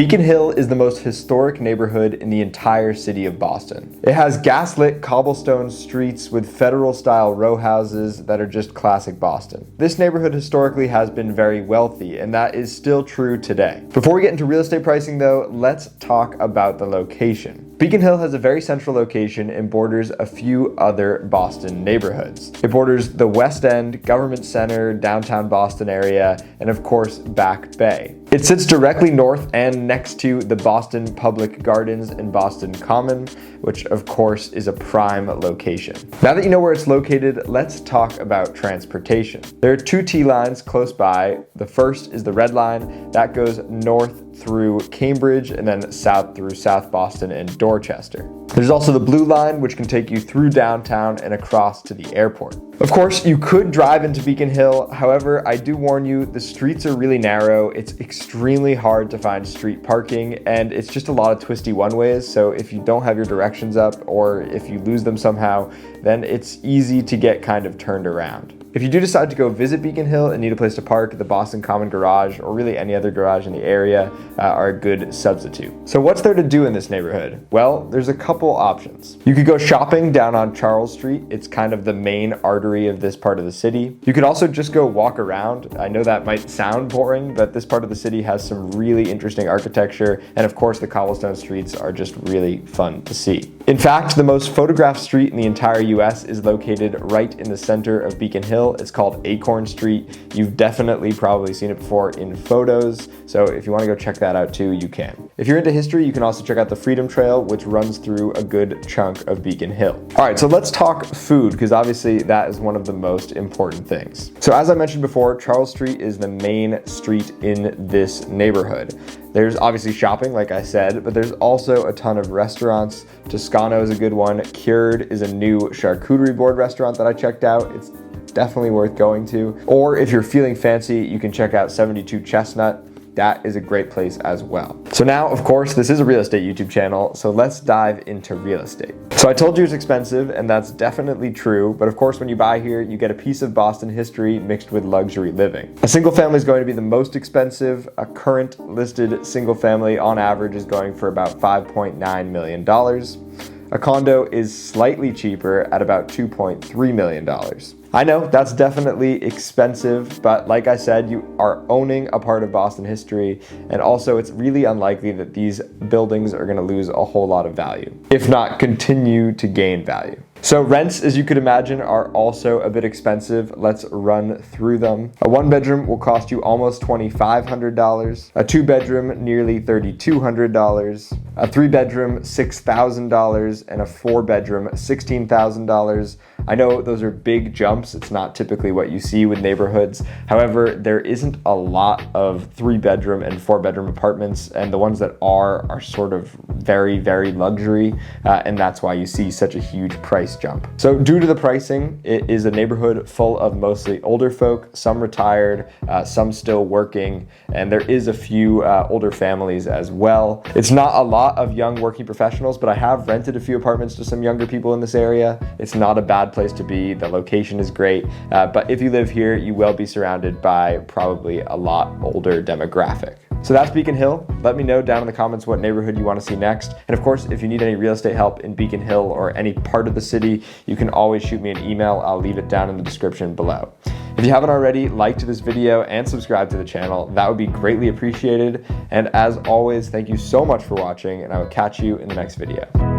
Beacon Hill is the most historic neighborhood in the entire city of Boston. It has gaslit cobblestone streets with federal-style row houses that are just classic Boston. This neighborhood historically has been very wealthy, and that is still true today. Before we get into real estate pricing though, let's talk about the location. Beacon Hill has a very central location and borders a few other Boston neighborhoods. It borders the West End, Government Center, downtown Boston area, and of course, Back Bay. It sits directly north and next to the Boston Public Gardens and Boston Common, which of course is a prime location. Now that you know where it's located, let's talk about transportation. There are two T-lines close by. The first is the Red Line that goes north through Cambridge and then south through South Boston and Dorchester. There's also the Blue Line, which can take you through downtown and across to the airport. Of course, you could drive into Beacon Hill. However, I do warn you, the streets are really narrow. It's extremely hard to find street parking, and it's just a lot of twisty one-ways. So if you don't have your directions up, or if you lose them somehow, then it's easy to get kind of turned around. If you do decide to go visit Beacon Hill and need a place to park, the Boston Common Garage, or really any other garage in the area, are a good substitute. So what's there to do in this neighborhood? Well, there's a couple options. You could go shopping down on Charles Street. It's kind of the main artery of this part of the city. You could also just go walk around. I know that might sound boring, but this part of the city has some really interesting architecture, and of course the cobblestone streets are just really fun to see. In fact, the most photographed street in the entire US is located right in the center of Beacon Hill. It's called Acorn Street. You've definitely probably seen it before in photos, so if you want to go check that out too, you can. If you're into history, you can also check out the Freedom Trail, which runs through a good chunk of Beacon Hill. All right, so let's talk food, because obviously that is one of the most important things. So as I mentioned before, Charles Street is the main street in this neighborhood. There's obviously shopping, like I said, but there's also a ton of restaurants. Toscano is a good one. Cured is a new charcuterie board restaurant that I checked out. It's definitely worth going to. Or if you're feeling fancy, you can check out 72 Chestnut. That is a great place as well. So now, of course, this is a real estate YouTube channel, so let's dive into real estate. So I told you it's expensive, and that's definitely true, but of course when you buy here, you get a piece of Boston history mixed with luxury living. A single family is going to be the most expensive. A current listed single family on average is going for about $5.9 million. A condo is slightly cheaper at about $2.3 million. I know that's definitely expensive, but like I said, you are owning a part of Boston history, and also it's really unlikely that these buildings are going to lose a whole lot of value, if not continue to gain value. So rents, as you could imagine, are also a bit expensive. Let's run through them. A one bedroom will cost you almost $2,500. A two bedroom, nearly $3,200. A three bedroom, $6,000. And a four bedroom, $16,000. I know those are big jumps. It's not typically what you see with neighborhoods. However, there isn't a lot of three bedroom and four bedroom apartments, and the ones that are sort of very, very luxury, and that's why you see such a huge price jump. So due to the pricing, it is a neighborhood full of mostly older folk, some retired, some still working, and there is a few older families as well. It's not a lot of young working professionals, but I have rented a few apartments to some younger people in this area. It's not a bad place to be. The location is great, but if you live here, you will be surrounded by probably a lot older demographic. So that's Beacon Hill. Let me know down in the comments what neighborhood you want to see next. And of course, if you need any real estate help in Beacon Hill or any part of the city, you can always shoot me an email. I'll leave it down in the description below. If you haven't already, like this video and subscribe to the channel. That would be greatly appreciated. And as always, thank you so much for watching, and I will catch you in the next video.